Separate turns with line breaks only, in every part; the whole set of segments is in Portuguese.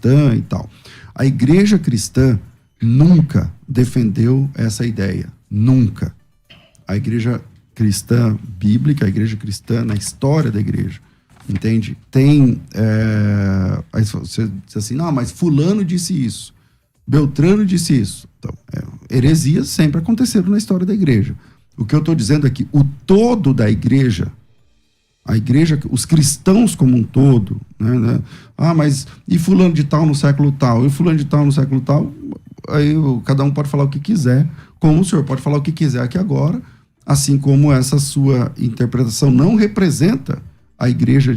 cristã e tal. A igreja cristã nunca defendeu essa ideia. Nunca. A igreja cristã bíblica, a igreja cristã na história da igreja, entende? Tem... aí você diz assim, não, mas fulano disse isso. Beltrano disse isso. Então, heresias sempre aconteceram na história da igreja. O que eu estou dizendo é que o todo da igreja, a igreja, os cristãos como um todo, né? Ah, mas e fulano de tal no século tal? E fulano de tal no século tal? Aí cada um pode falar o que quiser, como o senhor pode falar o que quiser aqui agora, assim como essa sua interpretação não representa a igreja,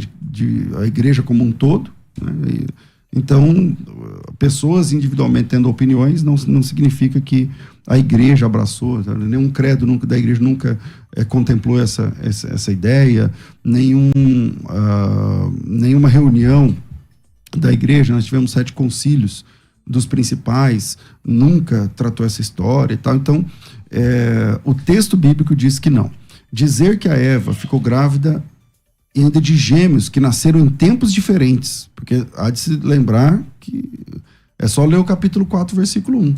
a igreja como um todo, né? Então, pessoas individualmente tendo opiniões não significa que a igreja abraçou, tá? Nenhum credo da igreja nunca contemplou essa ideia, nenhuma reunião da igreja, nós tivemos 7 concílios dos principais, nunca tratou essa história e tal. Então, o texto bíblico diz que não. Dizer que a Eva ficou grávida ainda de gêmeos que nasceram em tempos diferentes, porque há de se lembrar que é só ler o capítulo 4, versículo 1.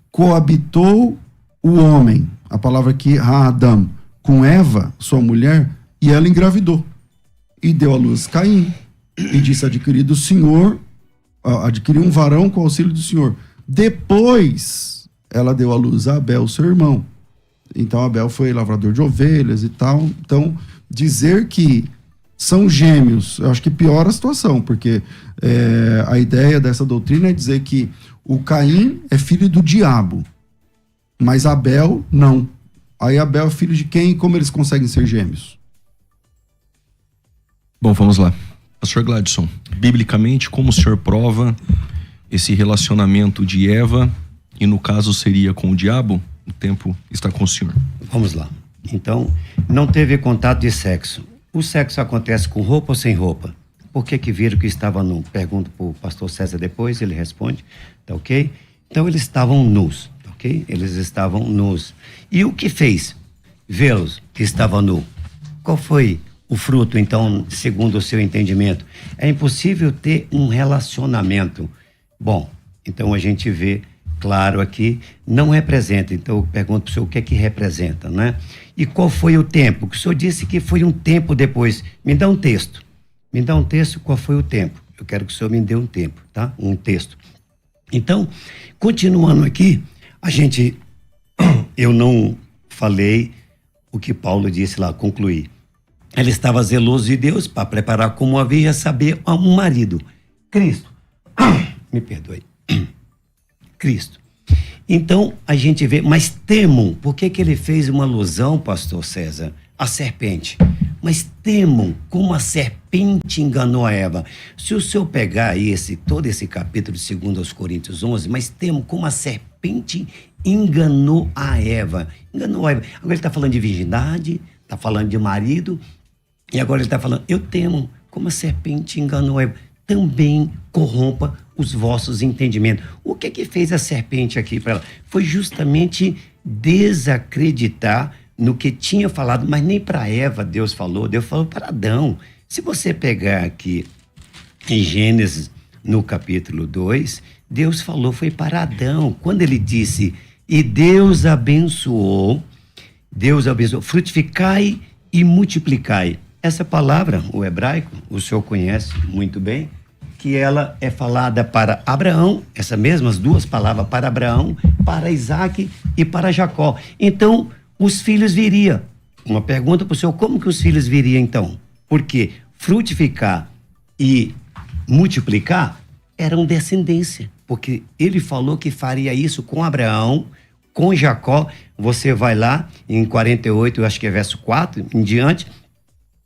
Coabitou o homem, a palavra aqui, Adam, com Eva, sua mulher, e ela engravidou. E deu à luz Caim, e disse, adquiriu um varão com o auxílio do Senhor. Depois, ela deu à luz a Abel, seu irmão. Então, Abel foi lavrador de ovelhas e tal. Então, dizer que são gêmeos, eu acho que piora a situação, porque a ideia dessa doutrina é dizer que o Caim é filho do diabo, mas Abel não. Aí Abel é filho de quem e como eles conseguem ser gêmeos?
Bom, vamos lá. Pastor Gladson, biblicamente, como o senhor prova esse relacionamento de Eva, e no caso seria com o diabo? O tempo está com o senhor.
Vamos lá. Então, não teve contato de sexo. O sexo acontece com roupa ou sem roupa? Por que viram que estava nu? Pergunto para o pastor César depois, ele responde, tá ok? Então, eles estavam nus, tá ok? Eles estavam nus. E o que fez vê-los que estavam nu? Qual foi o fruto, então, segundo o seu entendimento? É impossível ter um relacionamento. Bom, então a gente vê claro aqui, não representa. Então eu pergunto para o senhor o que é que representa, né? E qual foi o tempo? O senhor disse que foi um tempo depois. Me dá um texto. Me dá um texto, qual foi o tempo? Eu quero que o senhor me dê um tempo, tá? Um texto. Então, continuando aqui, eu não falei o que Paulo disse lá, concluí. Ele estava zeloso de Deus para preparar como havia saber um marido. Cristo. Me perdoe. Cristo. Então, a gente vê, mas temam, por que ele fez uma alusão, pastor César? A serpente. Mas temam como a serpente enganou a Eva. Se o senhor pegar aí todo esse capítulo de 2 Coríntios 11, mas temam como a serpente enganou a Eva. Enganou a Eva. Agora ele está falando de virgindade, está falando de marido, e agora ele está falando, eu temo como a serpente enganou a Eva. Também corrompa os vossos entendimentos. O que fez a serpente aqui para ela? Foi justamente desacreditar no que tinha falado, mas nem para Eva Deus falou para Adão. Se você pegar aqui em Gênesis, no capítulo 2, Deus falou, foi para Adão, quando ele disse, e Deus abençoou, frutificai e multiplicai. Essa palavra, o hebraico, o senhor conhece muito bem, que ela é falada para Abraão, essas mesmas duas palavras para Abraão, para Isaac e para Jacó. Então, os filhos viriam. Uma pergunta para o senhor, como que os filhos viriam então? Porque frutificar e multiplicar eram descendência, porque ele falou que faria isso com Abraão, com Jacó. Você vai lá em 48, eu acho que é verso 4 em diante,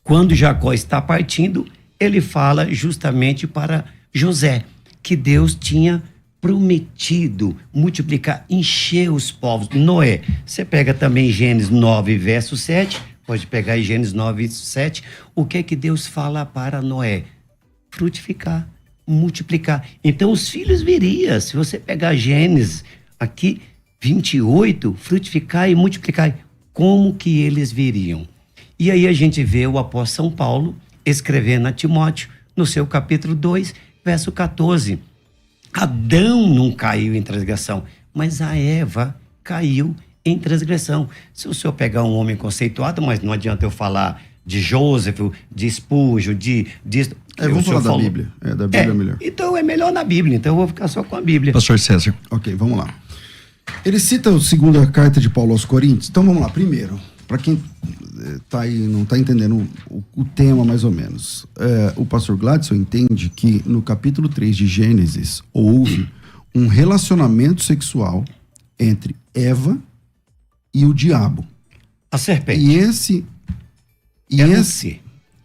quando Jacó está partindo, ele fala justamente para José, que Deus tinha prometido multiplicar, encher os povos. Noé, você pega também Gênesis 9, verso 7, pode pegar em Gênesis 9, 7, o que é que Deus fala para Noé? Frutificar, multiplicar. Então os filhos viriam, se você pegar Gênesis aqui, 28, frutificar e multiplicar, como que eles viriam? E aí a gente vê o apóstolo São Paulo escrevendo a Timóteo, no seu capítulo 2, verso 14. Adão não caiu em transgressão, mas a Eva caiu em transgressão. Se o senhor pegar um homem conceituado, mas não adianta eu falar de Joseph, de Spurgeon,
vamos falar da Bíblia. Da Bíblia é melhor.
Então é melhor na Bíblia, então eu vou ficar só com a Bíblia.
Pastor César.
Ok, vamos lá. Ele cita a segunda carta de Paulo aos Coríntios. Então vamos lá, primeiro, para quem tá aí, não está entendendo o tema mais ou menos. O pastor Gladson entende que no capítulo 3 de Gênesis houve um relacionamento sexual entre Eva e o diabo.
A serpente.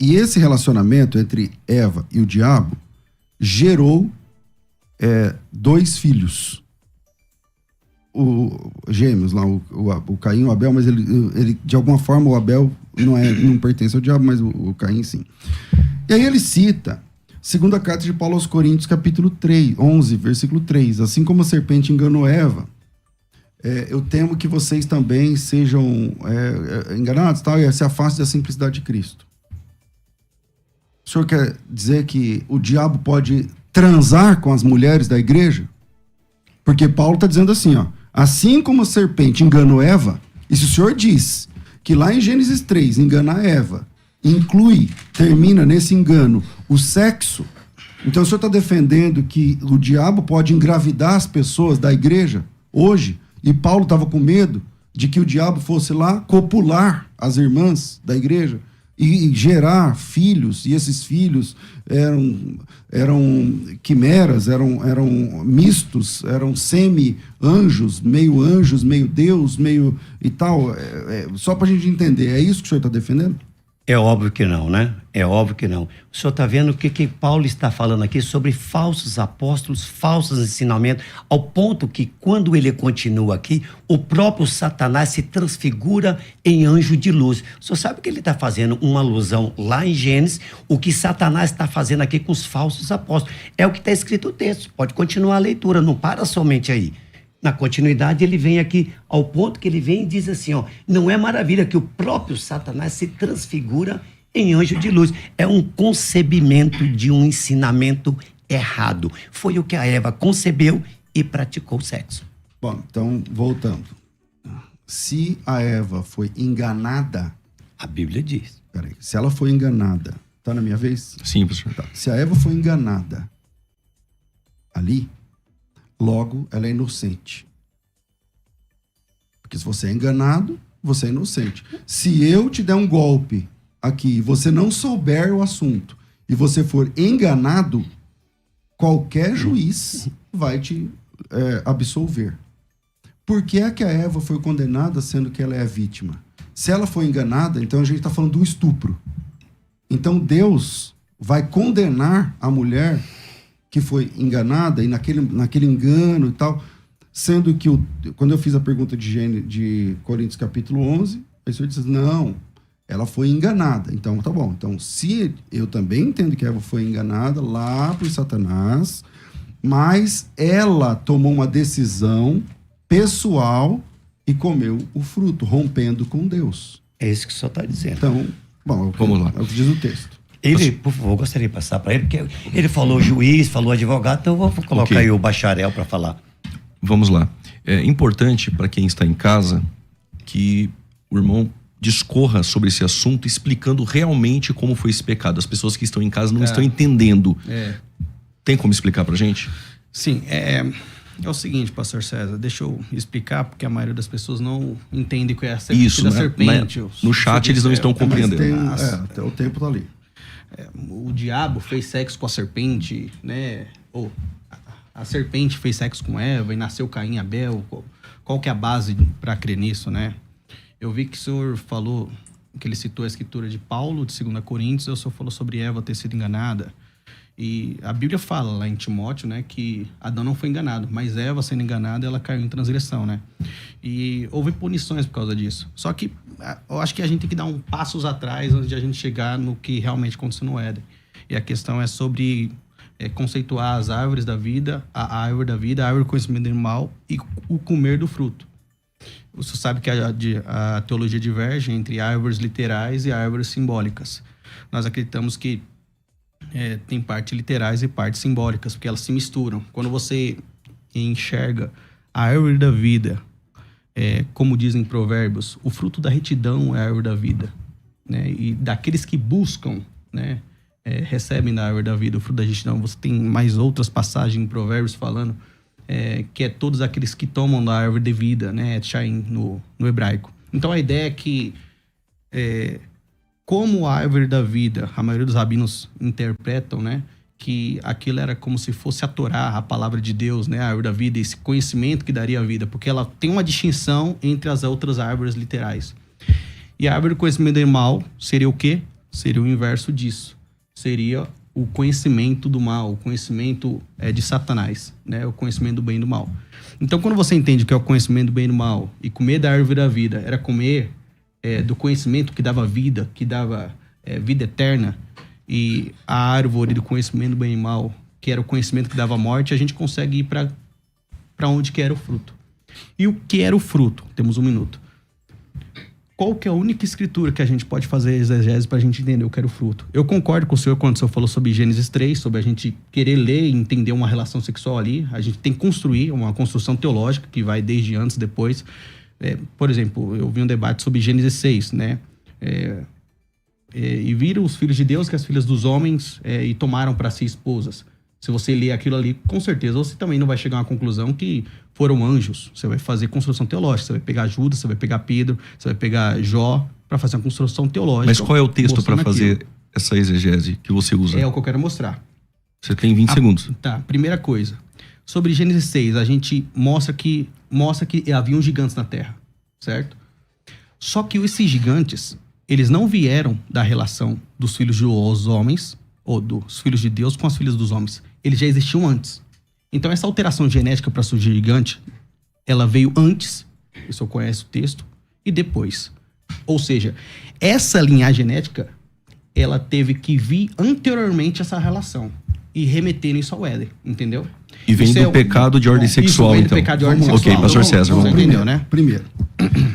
E esse relacionamento entre Eva e o diabo gerou 2 filhos. Gêmeos lá, o Caim e o Abel, mas ele de alguma forma o Abel não pertence ao diabo, mas o Caim sim. E aí ele cita segunda carta de Paulo aos Coríntios, capítulo 11, versículo 3. Assim como a serpente enganou Eva, eu temo que vocês também sejam enganados, tal, e se afastem da simplicidade de Cristo. O senhor quer dizer que o diabo pode transar com as mulheres da igreja? Porque Paulo está dizendo assim, ó, assim como a serpente enganou Eva, e se o senhor diz que lá em Gênesis 3, enganar Eva, termina nesse engano o sexo, então o senhor está defendendo que o diabo pode engravidar as pessoas da igreja hoje, e Paulo estava com medo de que o diabo fosse lá copular as irmãs da igreja e gerar filhos, e esses filhos eram quimeras, eram mistos, eram semi-anjos, meio Deus, meio e tal. Só para a gente entender, é isso que o senhor está defendendo?
É óbvio que não, né? É óbvio que não. O senhor está vendo o que Paulo está falando aqui sobre falsos apóstolos, falsos ensinamentos, ao ponto que, quando ele continua aqui, o próprio Satanás se transfigura em anjo de luz. O senhor sabe que ele está fazendo uma alusão lá em Gênesis, o que Satanás está fazendo aqui com os falsos apóstolos. É o que está escrito no texto. Pode continuar a leitura, não para somente aí. Na continuidade, ele vem aqui ao ponto que ele vem e diz assim, ó, não é maravilha que o próprio Satanás se transfigura em anjo de luz. É um concebimento de um ensinamento errado. Foi o que a Eva concebeu e praticou o sexo.
Bom, então, voltando. Se a Eva foi enganada...
A Bíblia diz.
Peraí, se ela foi enganada... Tá na minha vez?
Sim, professor.
Tá. Se a Eva foi enganada ali... Logo, ela é inocente. Porque se você é enganado, você é inocente. Se eu te der um golpe aqui e você não souber o assunto e você for enganado, qualquer juiz vai te absolver. Por que é que a Eva foi condenada sendo que ela é a vítima? Se ela foi enganada, então a gente está falando do estupro. Então Deus vai condenar a mulher que foi enganada e naquele engano e tal, sendo que quando eu fiz a pergunta de Coríntios capítulo 11, o senhor disse, não, ela foi enganada. Então, tá bom. Então, se eu também entendo que Eva foi enganada lá por Satanás, mas ela tomou uma decisão pessoal e comeu o fruto, rompendo com Deus.
É isso que o senhor está dizendo.
Então, bom,
vamos lá.
É o que diz o texto.
Ele, por favor, gostaria de passar para ele, porque ele falou juiz, falou advogado, então eu vou colocar aí o bacharel para falar.
Vamos lá. É importante para quem está em casa que o irmão discorra sobre esse assunto, explicando realmente como foi esse pecado. As pessoas que estão em casa não estão entendendo. Tem como explicar para a gente?
Sim, é o seguinte, pastor César, deixa eu explicar, porque a maioria das pessoas não entende o que é a serpente.
No chat eles não estão compreendendo.
Até o tempo tá ali.
O diabo fez sexo com a serpente, né? Ou a serpente fez sexo com Eva e nasceu Caim e Abel. Qual que é a base para crer nisso, né? Eu vi que o senhor falou, que ele citou a escritura de Paulo, de 2 Coríntios, o senhor falou sobre Eva ter sido enganada. E a Bíblia fala lá em Timóteo, né, que Adão não foi enganado, mas Eva, sendo enganada, ela caiu em transgressão, né? E houve punições por causa disso. Só que eu acho que a gente tem que dar um passos atrás antes de a gente chegar no que realmente aconteceu no Éden. E a questão é sobre conceituar as árvores da vida, a árvore da vida, a árvore do conhecimento do mal e o comer do fruto. Você sabe que a teologia diverge entre árvores literais e árvores simbólicas. Nós acreditamos que tem partes literais e partes simbólicas, porque elas se misturam. Quando você enxerga a árvore da vida, como dizem Provérbios, o fruto da retidão é a árvore da vida, né? E daqueles que buscam, né, recebem da árvore da vida o fruto da retidão. Você tem mais outras passagens em Provérbios falando que é todos aqueles que tomam da árvore de vida, né, Shain no hebraico. Então a ideia é que como a árvore da vida, a maioria dos rabinos interpretam, né, que aquilo era como se fosse a Torá, a palavra de Deus, né, a árvore da vida, esse conhecimento que daria a vida, porque ela tem uma distinção entre as outras árvores literais. E a árvore do conhecimento do mal seria o quê? Seria o inverso disso. Seria o conhecimento do mal, o conhecimento de Satanás, né, o conhecimento do bem e do mal. Então, quando você entende que é o conhecimento do bem e do mal, e comer da árvore da vida era comer do conhecimento que dava vida, que dava vida eterna, e a árvore do conhecimento do bem e mal, que era o conhecimento que dava morte, a gente consegue ir para onde que era o fruto. E o que era o fruto? Temos 1 minuto. Qual que é a única escritura que a gente pode fazer exegese para a gente entender o que era o fruto? Eu concordo com o senhor quando o senhor falou sobre Gênesis 3, sobre a gente querer ler e entender uma relação sexual ali. A gente tem que construir uma construção teológica que vai desde antes, depois. Por exemplo, eu vi um debate sobre Gênesis 6, né? E viram os filhos de Deus que as filhas dos homens e tomaram para si esposas. Se você ler aquilo ali, com certeza você também não vai chegar a uma conclusão que foram anjos. Você vai fazer construção teológica. Você vai pegar Judas, você vai pegar Pedro, você vai pegar Jó para fazer uma construção teológica.
Mas qual é o texto para fazer essa exegese que você usa?
É o que eu quero mostrar.
Você tem 20 segundos.
Tá, primeira coisa. Sobre Gênesis 6, a gente mostra que haviam gigantes na Terra, certo? Só que esses gigantes, eles não vieram da relação dos filhos dos homens, ou dos filhos de Deus com as filhas dos homens. Eles já existiam antes. Então essa alteração genética para surgir gigante, ela veio antes, o senhor conhece o texto, e depois. Ou seja, essa linhagem genética, ela teve que vir anteriormente a essa relação e remeter isso ao Éden, entendeu?
E vem do pecado de ordem sexual,
vem do
então.
pecado de ordem sexual.
Ok, pastor César,
vamos entendeu, né?
Primeiro,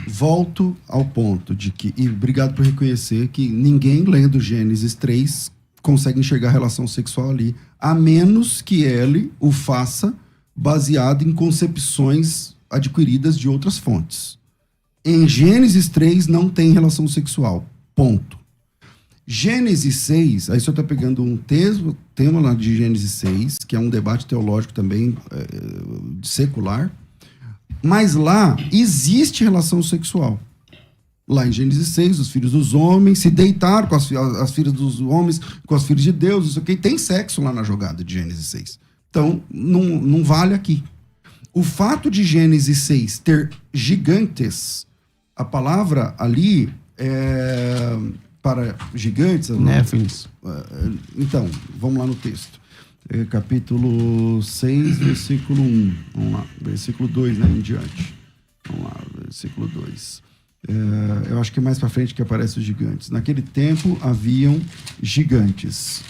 volto ao ponto de que, e obrigado por reconhecer que ninguém lendo Gênesis 3 consegue enxergar a relação sexual ali, a menos que ele o faça baseado em concepções adquiridas de outras fontes. Em Gênesis 3 não tem relação sexual, ponto. Gênesis 6, aí o senhor está pegando um tema lá de Gênesis 6, que é um debate teológico também secular, mas lá existe relação sexual. Lá em Gênesis 6, os filhos dos homens se deitaram com as filhas dos homens, com as filhas de Deus, isso aqui. Tem sexo lá na jogada de Gênesis 6. Então, não vale aqui. O fato de Gênesis 6 ter gigantes, a palavra ali para gigantes...
Néfilins.
Então, vamos lá no texto. Capítulo 6, versículo 1. Vamos lá. Versículo 2, né, em diante. Vamos lá, versículo 2. Eu acho que é mais para frente que aparecem os gigantes. Naquele tempo haviam gigantes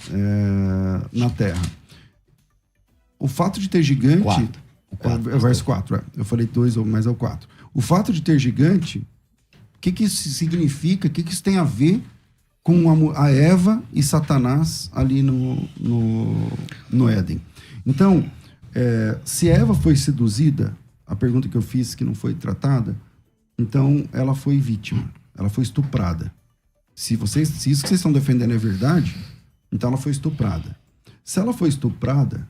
na terra. O fato de ter gigante... verso 4, eu falei 2, mas é o 4. O fato de ter gigante, o que isso significa? O que isso tem a ver com a Eva e Satanás ali no Éden? Então, se Eva foi seduzida, a pergunta que eu fiz que não foi tratada, então ela foi vítima, ela foi estuprada. Se isso que vocês estão defendendo é verdade, então ela foi estuprada. Se ela foi estuprada,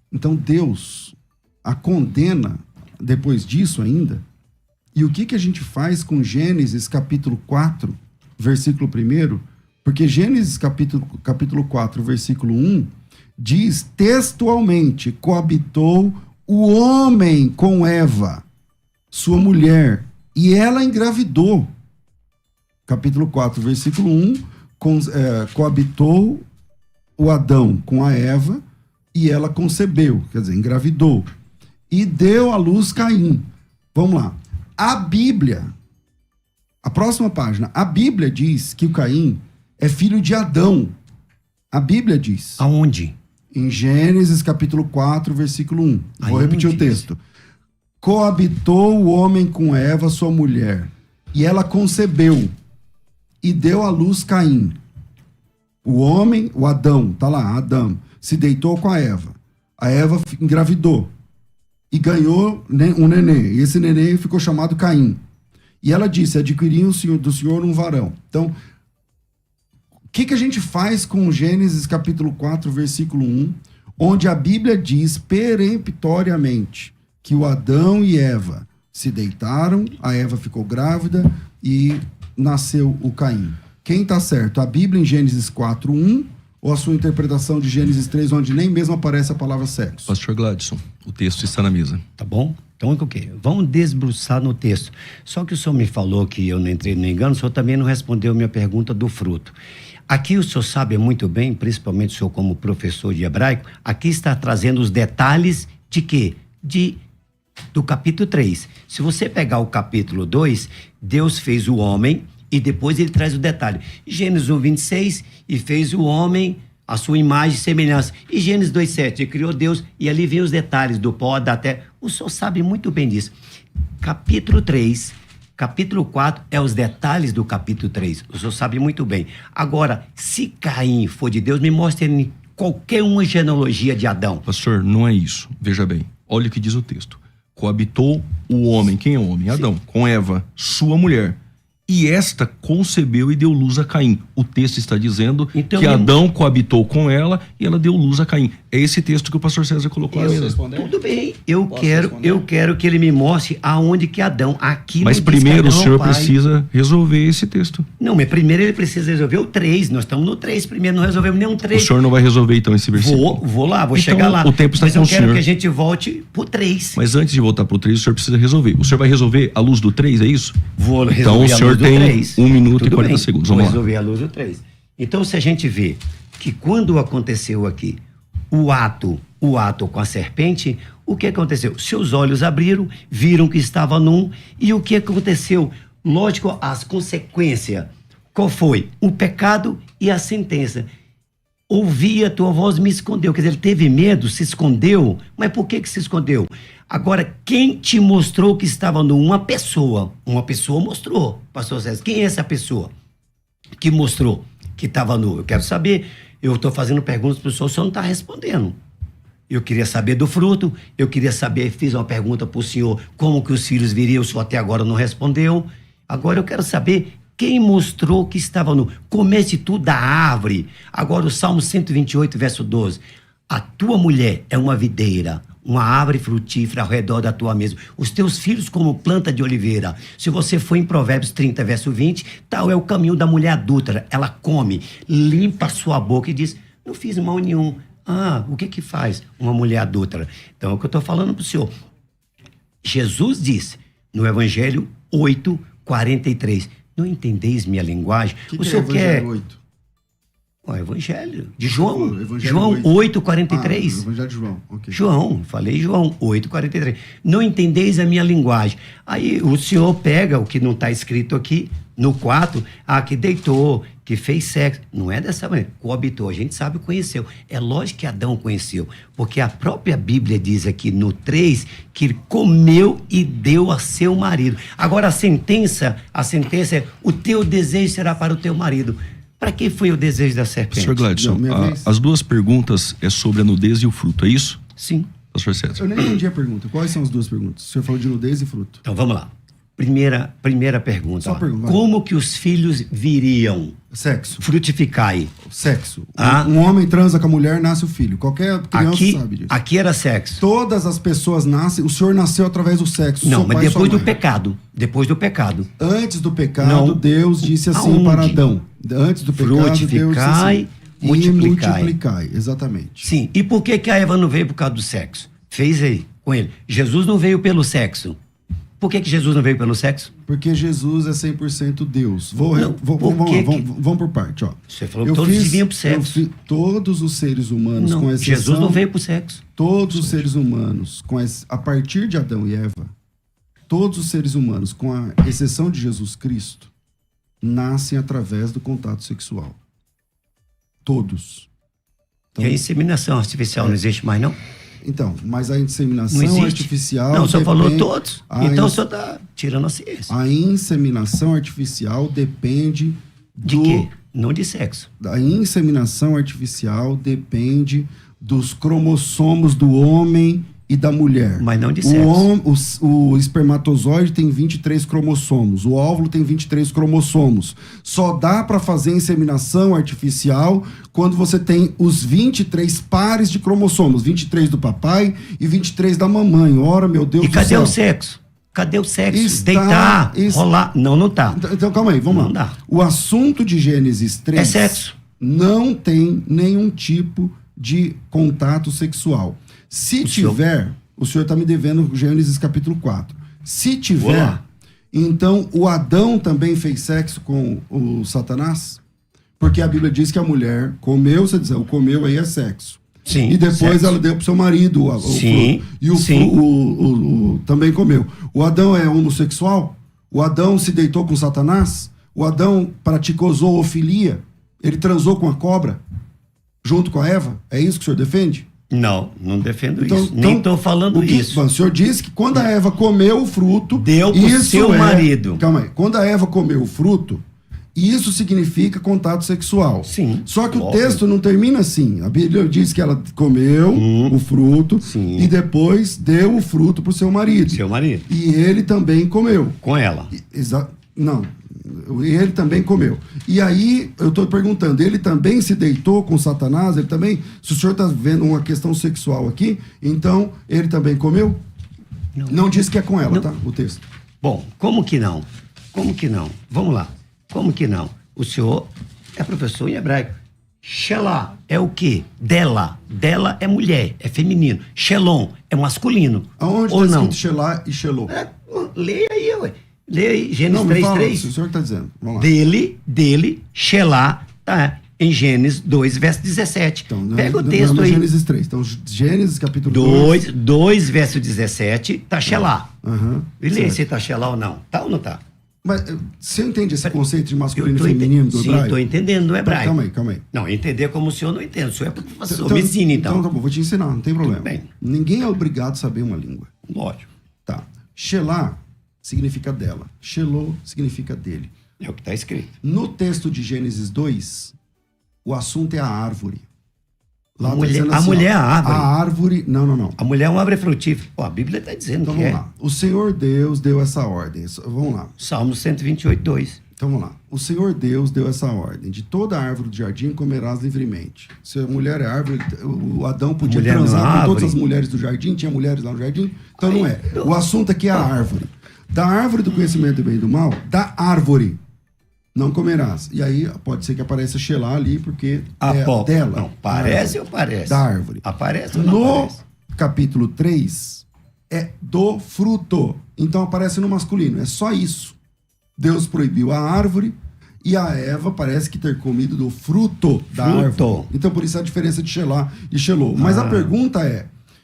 então Deus a condena depois disso ainda. E o que a gente faz com Gênesis capítulo 4, versículo 1? Porque Gênesis capítulo 4, versículo 1, diz textualmente: coabitou o homem com Eva, sua mulher, e ela engravidou. Capítulo 4, versículo 1, coabitou o Adão com a Eva, e ela concebeu, quer dizer, engravidou. E deu à luz Caim. Vamos lá. A Bíblia, a próxima página, a Bíblia diz que o Caim é filho de Adão. A Bíblia diz.
Aonde?
Em Gênesis capítulo 4, versículo 1. Vou repetir o texto. Coabitou o homem com Eva, sua mulher, e ela concebeu, e deu à luz Caim. O homem, o Adão, tá lá, Adão, se deitou com a Eva. A Eva engravidou e ganhou um nenê. E esse nenê ficou chamado Caim. E ela disse, adquiriu do Senhor um varão. Então, o que a gente faz com Gênesis capítulo 4, versículo 1, onde a Bíblia diz peremptoriamente que o Adão e Eva se deitaram, a Eva ficou grávida e nasceu o Caim. Quem está certo? A Bíblia em Gênesis 4, 1 ou a sua interpretação de Gênesis 3, onde nem mesmo aparece a palavra sexo?
Pastor Gladson, o texto está na mesa.
Tá bom? Então, o quê? Vamos desbruçar no texto. Só que o senhor me falou que eu não entrei no engano, o senhor também não respondeu a minha pergunta do fruto. Aqui o senhor sabe muito bem, principalmente o senhor como professor de hebraico, aqui está trazendo os detalhes de quê? Do capítulo 3. Se você pegar o capítulo 2, Deus fez o homem e depois ele traz o detalhe. Gênesis 1, 26, e fez o homem a sua imagem e semelhança. E Gênesis 2, 7, ele criou Deus e ali vem os detalhes do pó, da terra. O senhor sabe muito bem disso. Capítulo 3, capítulo 4 é os detalhes do capítulo 3. O senhor sabe muito bem. Agora, se Caim for de Deus, me mostre qualquer uma genealogia de Adão.
Pastor, não é isso. Veja bem, olha o que diz o texto. Coabitou o homem, quem é o homem? Adão, com Eva, sua mulher. E esta concebeu e deu luz a Caim. O texto está dizendo então, que Adão coabitou com ela e ela deu luz a Caim. É esse texto que o pastor César colocou na mesa.
Tudo bem. Eu quero que ele me mostre aonde que Adão... Aqui
mas primeiro Adão, o senhor precisa resolver esse texto.
Não, mas primeiro ele precisa resolver o 3. Nós estamos no 3 primeiro, não resolvemos nenhum 3.
O senhor não vai resolver então esse versículo?
Vou lá, vou
então,
chegar lá.
O tempo está com o senhor.
Mas eu quero que a gente volte pro 3.
Mas antes de voltar pro 3, o senhor precisa resolver. O senhor vai resolver a luz do 3, é isso?
Vou resolver
então o senhor tem
3.
1 minuto
Tudo
e 40
bem.
segundos.
Vou
Vamos lá.
resolver a luz do 3. Então, se a gente vê que quando aconteceu aqui o ato com a serpente, o que aconteceu? Seus olhos abriram, viram que estava num, e o que aconteceu? Lógico, as consequências. Qual foi? O pecado e a sentença. Ouvi a tua voz, me escondeu. Quer dizer, ele teve medo, se escondeu. Mas por que se escondeu? Agora, quem te mostrou que estava nu? Uma pessoa. Uma pessoa mostrou, pastor César. Quem é essa pessoa que mostrou que estava nu? Eu quero saber. Eu estou fazendo perguntas para o senhor não está respondendo. Eu queria saber do fruto, eu queria saber, fiz uma pergunta para o senhor, como que os filhos viriam, o senhor até agora não respondeu. Agora eu quero saber quem mostrou que estava nu. Comece tudo da árvore. Agora o Salmo 128, verso 12. A tua mulher é uma videira, uma árvore frutífera ao redor da tua mesa. Os teus filhos como planta de oliveira. Se você for em Provérbios 30, verso 20, tal é o caminho da mulher adúltera. Ela come, limpa a sua boca e diz, não fiz mal nenhum. Ah, o que faz uma mulher adúltera? Então é o que eu estou falando para o senhor. Jesus disse no Evangelho 8, 43, não entendeis minha linguagem?
Que
o senhor
é Evangelho 8?
O Evangelho de João.
Evangelho
João 8, 43.
Evangelho de João, ok.
João, falei João 8, 43. Não entendeis a minha linguagem. Aí o senhor pega o que não está escrito aqui, no 4, que deitou, que fez sexo. Não é dessa maneira. Coabitou, a gente sabe, conheceu. É lógico que Adão conheceu, porque a própria Bíblia diz aqui no 3 que ele comeu e deu a seu marido. Agora a sentença é: o teu desejo será para o teu marido. Para que foi o desejo da serpente?
Pastor Gladson, as duas perguntas é sobre a nudez e o fruto, é isso?
Sim.
Pastor César.
Eu nem entendi a pergunta. Quais são as duas perguntas? O senhor falou de nudez e fruto.
Então vamos lá. Primeira pergunta.
Só pergunta.
Como que os filhos viriam?
Sexo.
Frutificai.
Sexo. Um homem transa com a mulher, nasce o filho. Qualquer criança sabe disso.
Aqui era sexo.
Todas as pessoas nascem. O senhor nasceu através do sexo.
Não, mas depois do pecado. Depois do pecado.
Antes do pecado, Deus disse assim para Adão. Antes do pecado, Deus disse assim, multiplicai. Exatamente.
Sim. E por que a Eva não veio por causa do sexo? Fez aí com ele. Jesus não veio pelo sexo. Por que Jesus não veio pelo sexo?
Porque Jesus é 100% Deus. Vamos por parte, ó.
Você falou que todos vinham pro sexo.
Todos os seres humanos, com exceção...
Jesus não veio pro sexo.
Todos os seres humanos, a partir de Adão e Eva, todos os seres humanos, com a exceção de Jesus Cristo, nascem através do contato sexual. Todos.
Então, e a inseminação artificial não existe mais, não?
Então, mas a inseminação artificial...
Não, o senhor falou todos. Então o senhor está tirando a ciência.
A inseminação artificial depende
de quê? Não de sexo.
A inseminação artificial depende dos cromossomos do homem e da mulher.
Mas não de sexo.
O espermatozoide tem 23 cromossomos, o óvulo tem 23 cromossomos. Só dá para fazer inseminação artificial quando você tem os 23 pares de cromossomos, 23 do papai e 23 da mamãe. Ora, meu Deus do céu.
E cadê o sexo? Cadê o sexo?
Está,
Deitar, rolar. Não tá.
Então calma aí, vamos
Não
lá.
dá.
O assunto de Gênesis 3
É sexo.
não tem nenhum tipo de contato sexual. Se tiver, o senhor está me devendo Gênesis capítulo 4. Se tiver,
Olá.
então o Adão também fez sexo com o Satanás? Porque a Bíblia diz que a mulher comeu, você diz, o comeu aí é sexo.
Sim.
E depois
sexo.
ela deu pro seu marido o
Sim,
fruto. E o,
sim.
o também comeu. O Adão é homossexual? O Adão se deitou com Satanás? O Adão praticou zoofilia? Ele transou com a cobra? Junto com a Eva? É isso que o senhor defende?
Não defendo
Então-
isso. Nem estou falando isso.
Bom, o senhor disse que quando a Eva comeu o fruto...
Deu pro
isso
seu marido.
Calma aí. Quando a Eva comeu o fruto, isso significa contato sexual.
Sim,
Só que o
óbvio.
texto não termina assim. A Bíblia diz que ela comeu o fruto
Sim.
e depois deu o fruto pro seu marido.
Seu marido.
E ele também comeu.
Com ela.
Não. Ele também comeu. E aí, eu estou perguntando, ele também se deitou com Satanás? Ele também? Se o senhor está vendo uma questão sexual aqui, então ele também comeu? Não diz que é com ela,
Não.
tá? O texto.
Bom, como que não? Como que não? Vamos lá. Como que não? O senhor é professor em hebraico. Shelah é o quê? Dela. Dela é mulher, é feminino. Shelom é masculino.
Aonde
Ou
está
não?
escrito Shelah e Shelô?
Leia aí, ué. Leia aí, Gênesis
Não, me fala,
3:3.
se o senhor está dizendo. Vamos lá.
Dele, Shelah, tá? Em Gênesis 2, verso 17.
Então, não,
Pega o
não,
texto
não,
aí.
Gênesis 3. Então, Gênesis capítulo 2.
2, verso 17, tá Shelah.
Aham,
E leia
certo.
se tá Shelah ou não. Tá ou não tá?
Mas você entende esse conceito de masculino e
tô
feminino do
Sim,
hebraico?
estou entendendo do hebraico.
Calma aí.
Não, entender como o senhor não entende. O senhor é professor. Me ensina, então.
Então tá bom, vou te ensinar, não tem problema.
bem.
Ninguém é obrigado a saber uma língua.
Lógico.
Tá. Shelah significa dela. Shelô significa dele.
É o que está escrito.
No texto de Gênesis 2, o assunto é a árvore. Lá tá
Mulher-
dizendo
a mulher é a árvore.
A árvore... Não.
A mulher é uma árvore frutífera. Pô, a Bíblia está dizendo
Então
que
vamos
é.
lá. O Senhor Deus deu essa ordem. Vamos lá.
Salmo 128, 2.
Então vamos lá. O Senhor Deus deu essa ordem. De toda árvore do jardim comerás livremente. Se a mulher é árvore, o Adão podia
Mulher não é
transar com
árvore.
todas as mulheres do jardim. Tinha mulheres lá no jardim. Então não é.
Aí,
O assunto aqui é a árvore. Da árvore do conhecimento do bem e do mal, da árvore não comerás. E aí pode ser que apareça Shelah ali, porque é dela.
Não, parece
Da
ou parece?
Da árvore.
Aparece ou não
No
aparece?
capítulo 3, é do fruto. Então aparece no masculino. É só isso. Deus proibiu a árvore e a Eva parece que ter comido do fruto da
Fruto.
árvore. Então por isso a diferença de Shelah e Shelô. Mas a pergunta é,